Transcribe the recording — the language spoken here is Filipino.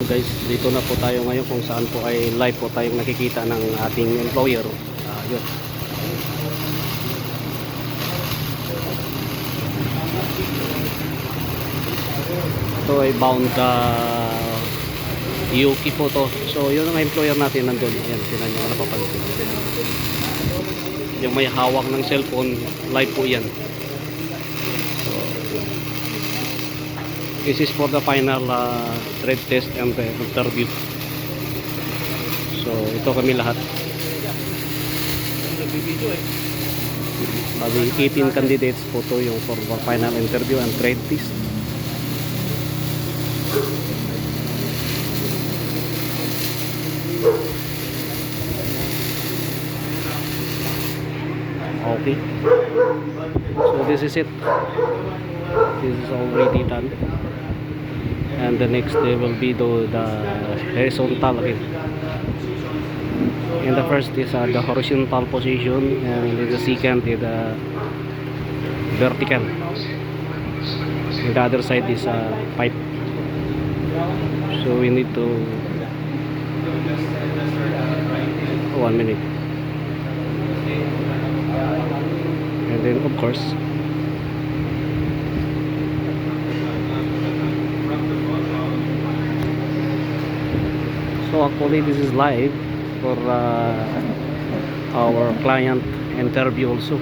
guys, dito na po tayo ngayon kung saan po ay live po tayong nakikita ng ating employer. Yun. Ito ay bound Yuki po to. So yun ang employer natin nandun. Ayan, tinan nyo, napapansin. Yung may hawak ng cellphone, live po yan. So, this is for the final trade test and interview. So ito kami lahat. Bali 18 candidates po to yung for the final interview and trade test. Okay, so this is it. This is already done, and the next day will be the horizontal again. And the first is the horizontal position, and the second is the vertical, and the other side is pipe. So we need to 1 minute, and then of course so actually this is live for our client interview also.